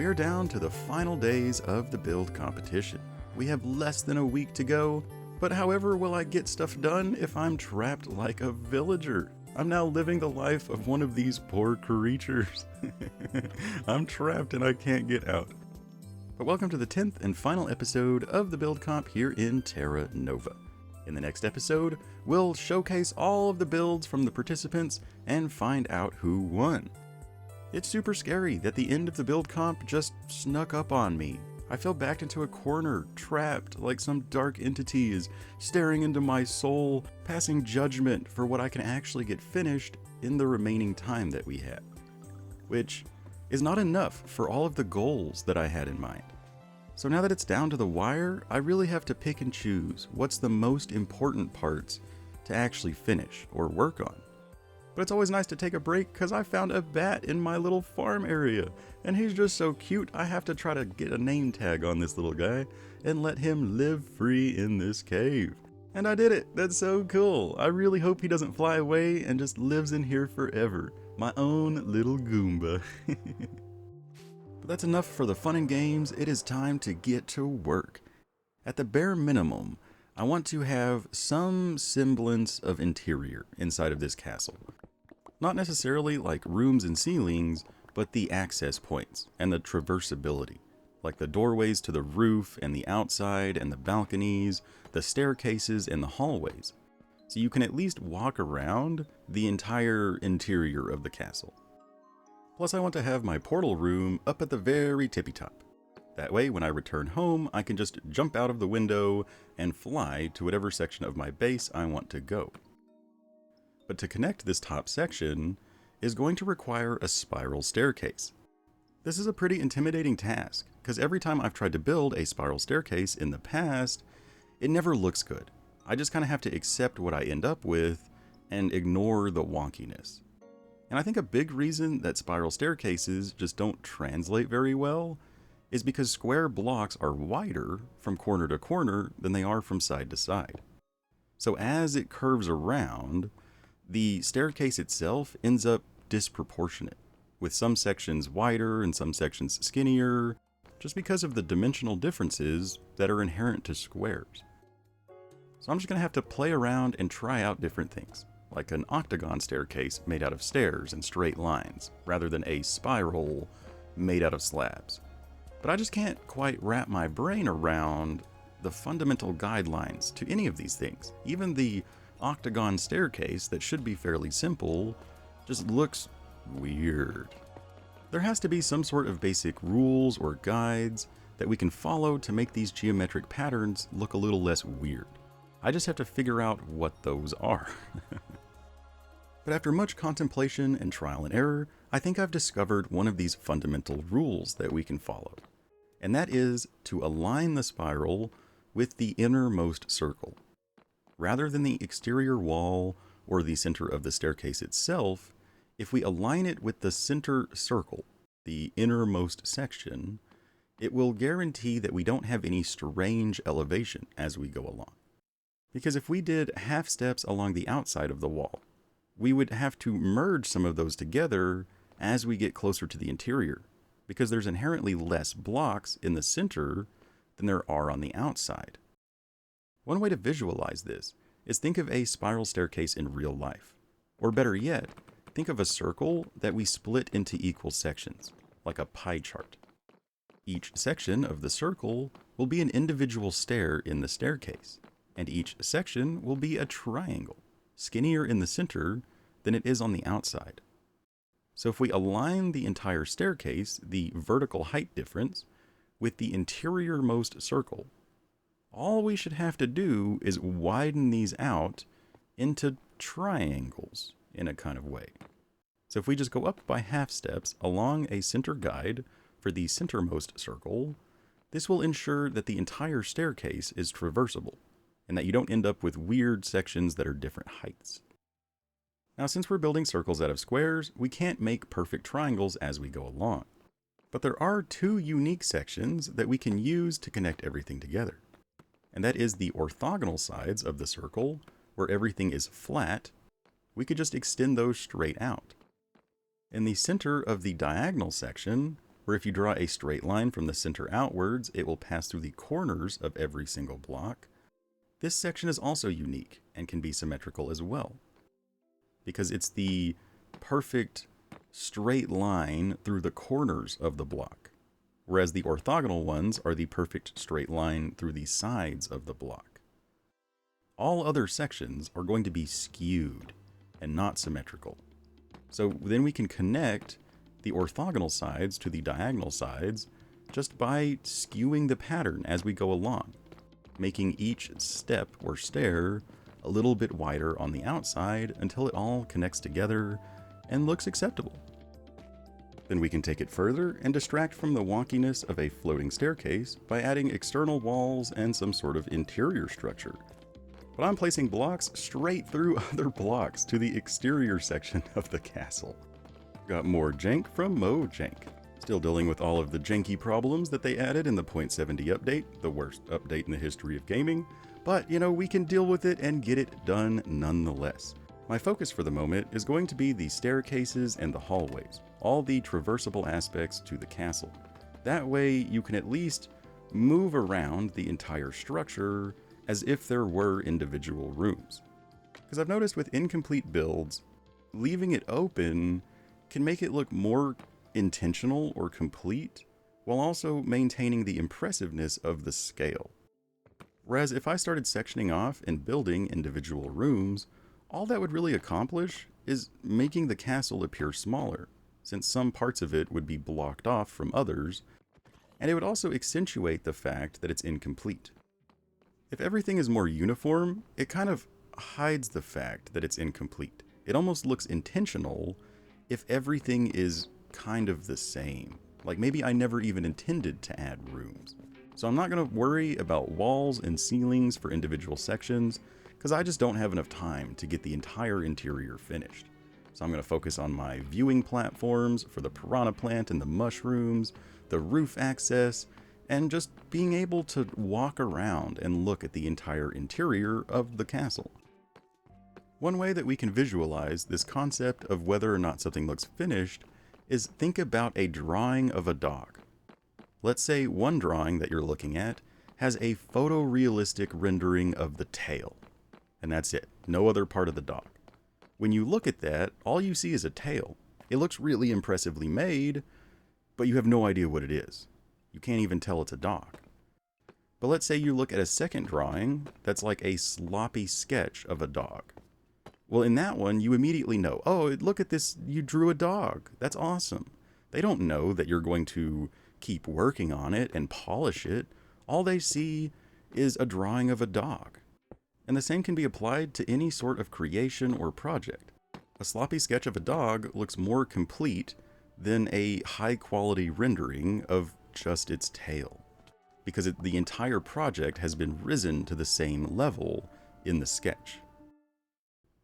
We are down to the final days of the build competition. We have less than a week to go, but however will I get stuff done if I'm trapped like a villager? I'm now living the life of one of these poor creatures. I'm trapped and I can't get out. But welcome to the 10th and final episode of the build comp here in Terra Nova. In the next episode, we'll showcase all of the builds from the participants and find out who won. It's super scary that the end of the build comp just snuck up on me. I fell backed into a corner, trapped like some dark entity is staring into my soul, passing judgment for what I can actually get finished in the remaining time that we have. Which is not enough for all of the goals that I had in mind. So now that it's down to the wire, I really have to pick and choose what's the most important parts to actually finish or work on. But it's always nice to take a break because I found a bat in my little farm area, and he's just so cute I have to try to get a name tag on this little guy and let him live free in this cave. And I did it! That's so cool! I really hope he doesn't fly away and just lives in here forever. My own little Goomba. But that's enough for the fun and games. It is time to get to work. At the bare minimum, I want to have some semblance of interior inside of this castle. Not necessarily like rooms and ceilings, but the access points and the traversability. Like the doorways to the roof and the outside and the balconies, the staircases and the hallways. So you can at least walk around the entire interior of the castle. Plus I want to have my portal room up at the very tippy top. That way, when I return home, I can just jump out of the window and fly to whatever section of my base I want to go. But to connect this top section is going to require a spiral staircase. This is a pretty intimidating task, because every time I've tried to build a spiral staircase in the past, it never looks good. I just kind of have to accept what I end up with and ignore the wonkiness. And I think a big reason that spiral staircases just don't translate very well is because square blocks are wider from corner to corner than they are from side to side. So as it curves around, the staircase itself ends up disproportionate, with some sections wider and some sections skinnier, just because of the dimensional differences that are inherent to squares. So I'm just going to have to play around and try out different things, like an octagon staircase made out of stairs and straight lines, rather than a spiral made out of slabs. But I just can't quite wrap my brain around the fundamental guidelines to any of these things. Even the octagon staircase that should be fairly simple just looks weird. There has to be some sort of basic rules or guides that we can follow to make these geometric patterns look a little less weird. I just have to figure out what those are. But after much contemplation and trial and error, I think I've discovered one of these fundamental rules that we can follow. And that is to align the spiral with the innermost circle. Rather than the exterior wall or the center of the staircase itself, if we align it with the center circle, the innermost section, it will guarantee that we don't have any strange elevation as we go along. Because if we did half steps along the outside of the wall, we would have to merge some of those together as we get closer to the interior, because there's inherently less blocks in the center than there are on the outside. One way to visualize this is think of a spiral staircase in real life. Or better yet, think of a circle that we split into equal sections, like a pie chart. Each section of the circle will be an individual stair in the staircase, and each section will be a triangle, skinnier in the center than it is on the outside. So if we align the entire staircase, the vertical height difference, with the interior-most circle, all we should have to do is widen these out into triangles in a kind of way. So if we just go up by half steps along a center guide for the centermost circle, this will ensure that the entire staircase is traversable, and that you don't end up with weird sections that are different heights. Now, since we're building circles out of squares, we can't make perfect triangles as we go along. But there are two unique sections that we can use to connect everything together. And that is the orthogonal sides of the circle, where everything is flat. We could just extend those straight out. In the center of the diagonal section, where if you draw a straight line from the center outwards, it will pass through the corners of every single block. This section is also unique and can be symmetrical as well, because it's the perfect straight line through the corners of the block, whereas the orthogonal ones are the perfect straight line through the sides of the block. All other sections are going to be skewed and not symmetrical. So then we can connect the orthogonal sides to the diagonal sides just by skewing the pattern as we go along, making each step or stair a little bit wider on the outside until it all connects together and looks acceptable. Then we can take it further and distract from the wonkiness of a floating staircase by adding external walls and some sort of interior structure. But I'm placing blocks straight through other blocks to the exterior section of the castle. Got more jank from Mojank. Still dealing with all of the janky problems that they added in the 0.70 update, the worst update in the history of gaming. But, we can deal with it and get it done nonetheless. My focus for the moment is going to be the staircases and the hallways, all the traversable aspects to the castle. That way you can at least move around the entire structure as if there were individual rooms. Because I've noticed with incomplete builds, leaving it open can make it look more intentional or complete, while also maintaining the impressiveness of the scale. Whereas if I started sectioning off and building individual rooms, all that would really accomplish is making the castle appear smaller, since some parts of it would be blocked off from others, and it would also accentuate the fact that it's incomplete. If everything is more uniform, it kind of hides the fact that it's incomplete. It almost looks intentional if everything is kind of the same. Like maybe I never even intended to add rooms. So I'm not going to worry about walls and ceilings for individual sections, because I just don't have enough time to get the entire interior finished. So I'm going to focus on my viewing platforms for the piranha plant and the mushrooms, the roof access, and just being able to walk around and look at the entire interior of the castle. One way that we can visualize this concept of whether or not something looks finished is think about a drawing of a dog. Let's say one drawing that you're looking at has a photorealistic rendering of the tail, and that's it, no other part of the dog. When you look at that, all you see is a tail. It looks really impressively made, but you have no idea what it is. You can't even tell it's a dog. But let's say you look at a second drawing that's like a sloppy sketch of a dog. Well, in that one, you immediately know, oh, look at this, you drew a dog. That's awesome. They don't know that you're going to keep working on it and polish it. All they see is a drawing of a dog. And the same can be applied to any sort of creation or project. A sloppy sketch of a dog looks more complete than a high-quality rendering of just its tail, because the entire project has been risen to the same level in the sketch.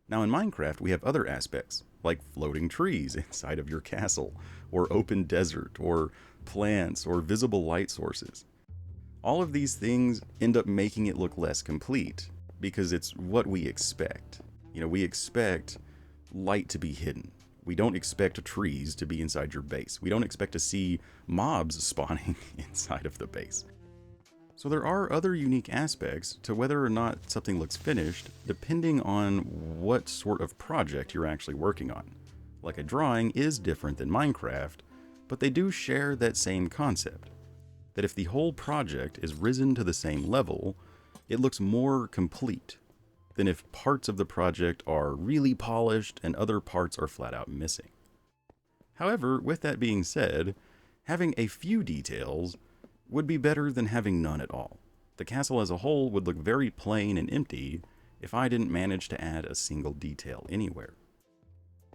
Now in Minecraft, we have other aspects, like floating trees inside of your castle, or open desert, or plants, or visible light sources. All of these things end up making it look less complete, because it's what we expect. We expect light to be hidden. We don't expect trees to be inside your base. We don't expect to see mobs spawning inside of the base. So there are other unique aspects to whether or not something looks finished, depending on what sort of project you're actually working on. Like a drawing is different than Minecraft, but they do share that same concept. That if the whole project is risen to the same level, it looks more complete than if parts of the project are really polished and other parts are flat out missing. However, with that being said, having a few details would be better than having none at all. The castle as a whole would look very plain and empty if I didn't manage to add a single detail anywhere.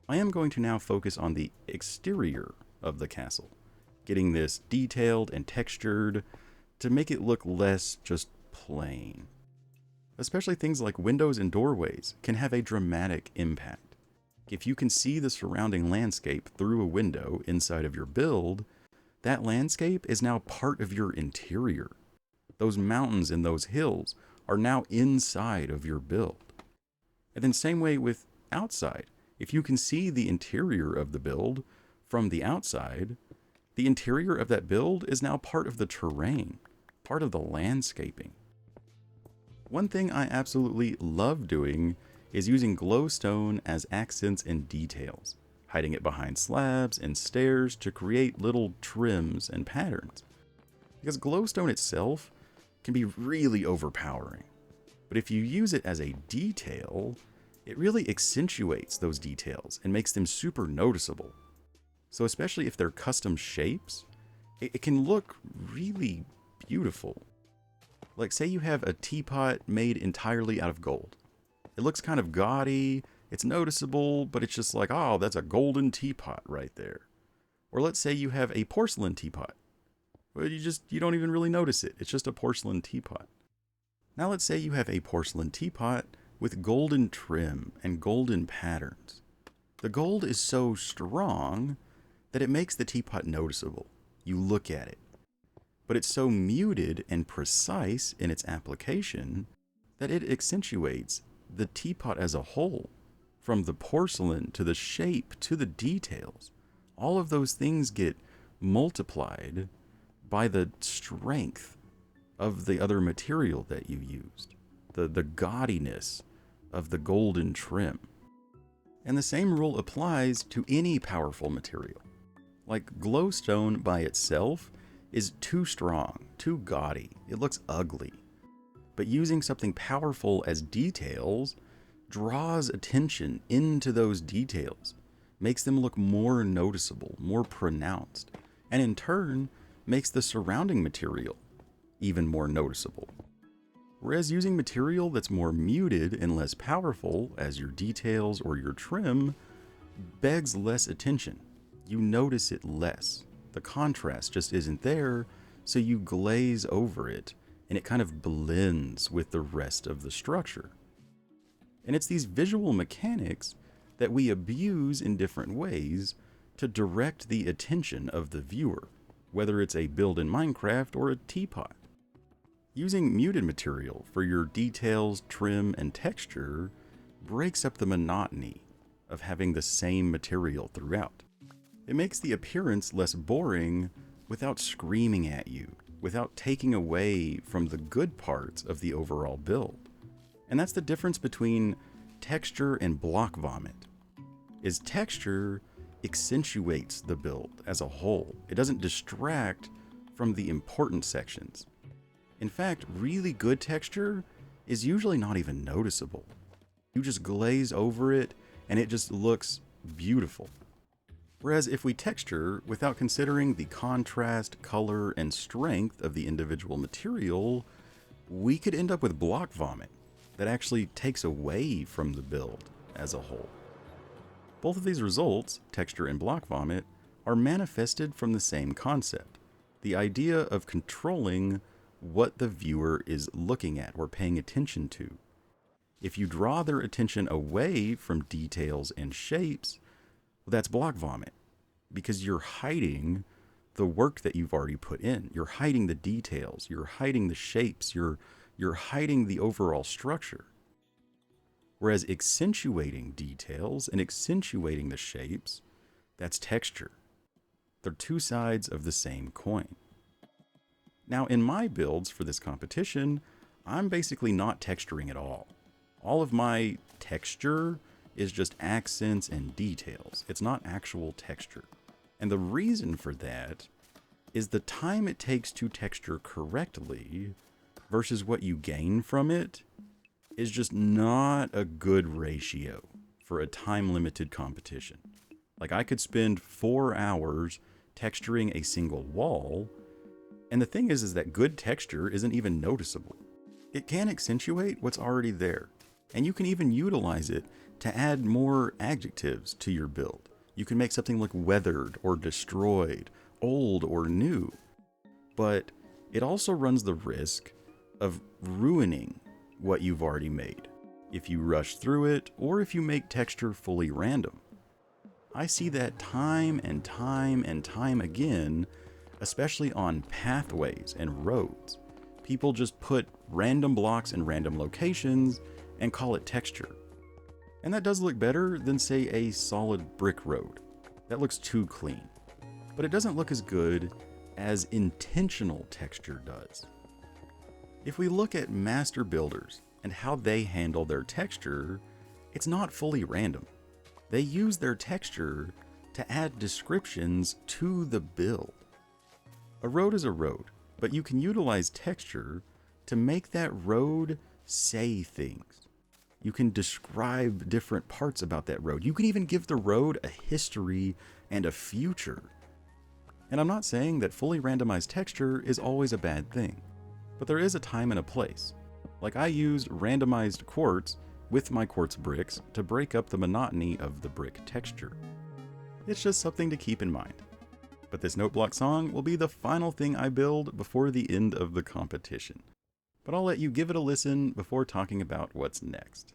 I am going to now focus on the exterior of the castle, getting this detailed and textured to make it look less just plain. Especially things like windows and doorways can have a dramatic impact. If you can see the surrounding landscape through a window inside of your build, that landscape is now part of your interior. Those mountains and those hills are now inside of your build. And then same way with outside. If you can see the interior of the build from the outside The interior of that build is now part of the terrain, part of the landscaping. One thing I absolutely love doing is using glowstone as accents and details, hiding it behind slabs and stairs to create little trims and patterns. Because glowstone itself can be really overpowering, but if you use it as a detail, it really accentuates those details and makes them super noticeable. So especially if they're custom shapes, it can look really beautiful. Like say you have a teapot made entirely out of gold. It looks kind of gaudy, it's noticeable, but it's just like, oh, that's a golden teapot right there. Or let's say you have a porcelain teapot. Well, you don't even really notice it. It's just a porcelain teapot. Now let's say you have a porcelain teapot with golden trim and golden patterns. The gold is so strong that it makes the teapot noticeable. You look at it. But it's so muted and precise in its application that it accentuates the teapot as a whole, from the porcelain to the shape to the details. All of those things get multiplied by the strength of the other material that you used, the gaudiness of the golden trim. And the same rule applies to any powerful material. Like glowstone by itself is too strong, too gaudy, it looks ugly. But using something powerful as details draws attention into those details, makes them look more noticeable, more pronounced, and in turn makes the surrounding material even more noticeable. Whereas using material that's more muted and less powerful as your details or your trim begs less attention. You notice it less. The contrast just isn't there, so you glaze over it and it kind of blends with the rest of the structure. And it's these visual mechanics that we abuse in different ways to direct the attention of the viewer, whether it's a build in Minecraft or a teapot. Using muted material for your details, trim, and texture breaks up the monotony of having the same material throughout. It makes the appearance less boring without screaming at you, without taking away from the good parts of the overall build. And that's the difference between texture and block vomit. Is texture accentuates the build as a whole. It doesn't distract from the important sections. In fact, really good texture is usually not even noticeable. You just glaze over it and it just looks beautiful. Whereas if we texture without considering the contrast, color, and strength of the individual material, we could end up with block vomit that actually takes away from the build as a whole. Both of these results, texture and block vomit, are manifested from the same concept, the idea of controlling what the viewer is looking at or paying attention to. If you draw their attention away from details and shapes, well, that's block vomit, because you're hiding the work that you've already put in. You're hiding the details, you're hiding the shapes, you're hiding the overall structure. Whereas accentuating details and accentuating the shapes, that's texture. They're two sides of the same coin. Now, in my builds for this competition, I'm basically not texturing at all. All of my texture is just accents and details. It's not actual texture. And the reason for that is the time it takes to texture correctly versus what you gain from it is just not a good ratio for a time-limited competition. Like, I could spend 4 hours texturing a single wall, and the thing is that good texture isn't even noticeable. It can accentuate what's already there, and you can even utilize it to add more adjectives to your build. You can make something look weathered or destroyed, old or new. But it also runs the risk of ruining what you've already made if you rush through it or if you make texture fully random. I see that time and time and time again, especially on pathways and roads. People just put random blocks in random locations and call it texture. And that does look better than, say, a solid brick road. That looks too clean. but it doesn't look as good as intentional texture does. If we look at master builders and how they handle their texture, it's not fully random. They use their texture to add descriptions to the build. A road is a road, but you can utilize texture to make that road say things. You can describe different parts about that road. You can even give the road a history and a future. And I'm not saying that fully randomized texture is always a bad thing, but there is a time and a place. Like I used randomized quartz with my quartz bricks to break up the monotony of the brick texture. It's just something to keep in mind. But this note block song will be the final thing I build before the end of the competition. But I'll let you give it a listen before talking about what's next.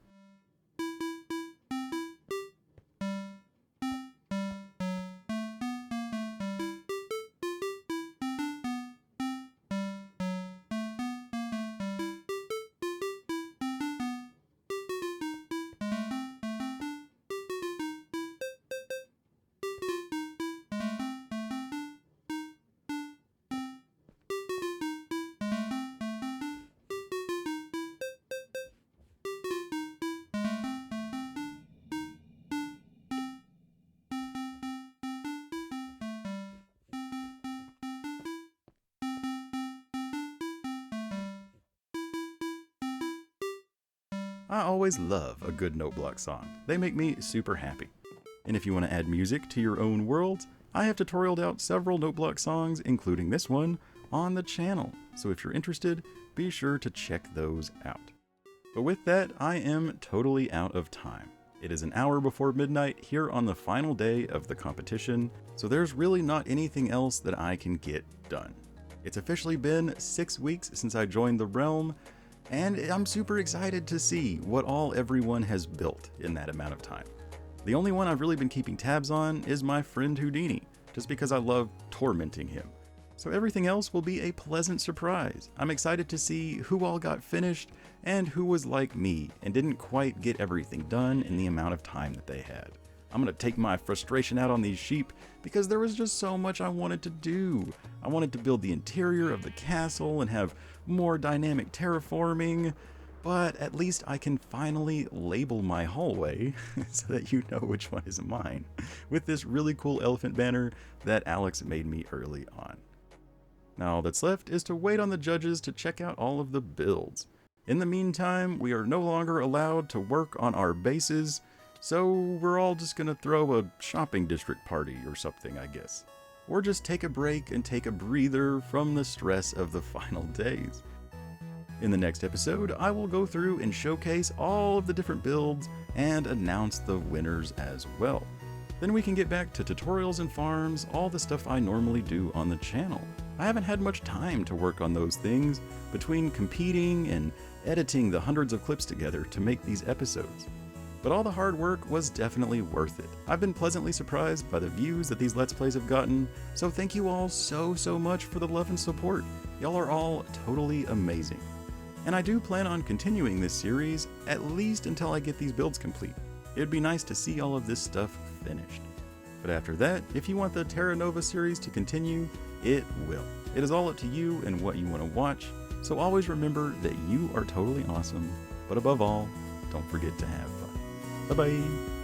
I always love a good note block song. They make me super happy. And if you want to add music to your own worlds, I have tutorialed out several note block songs, including this one, on the channel. So if you're interested, be sure to check those out. But with that, I am totally out of time. It is an hour before midnight here on the final day of the competition, so there's really not anything else that I can get done. It's officially been 6 weeks since I joined the realm, and I'm super excited to see what all everyone has built in that amount of time. The only one I've really been keeping tabs on is my friend Houdini, just because I love tormenting him. So everything else will be a pleasant surprise. I'm excited to see who all got finished and who was like me and didn't quite get everything done in the amount of time that they had. I'm going to take my frustration out on these sheep because there was just so much I wanted to do. I wanted to build the interior of the castle and have more dynamic terraforming, but at least I can finally label my hallway so that you know which one is mine with this really cool elephant banner that Alex made me early on. Now all that's left is to wait on the judges to check out all of the builds. In the meantime, we are no longer allowed to work on our bases, so we're all just gonna throw a shopping district party or something, I guess. Or just take a break and take a breather from the stress of the final days. In the next episode, I will go through and showcase all of the different builds and announce the winners as well. Then we can get back to tutorials and farms, all the stuff I normally do on the channel. I haven't had much time to work on those things between competing and editing the hundreds of clips together to make these episodes. But all the hard work was definitely worth it. I've been pleasantly surprised by the views that these Let's Plays have gotten, so thank you all so much for the love and support. Y'all are all totally amazing. And I do plan on continuing this series at least until I get these builds complete. It'd be nice to see all of this stuff finished. But after that, if you want the Terra Nova series to continue, it will. It is all up to you and what you want to watch, so always remember that you are totally awesome, but above all, don't forget to have fun. Bye-bye!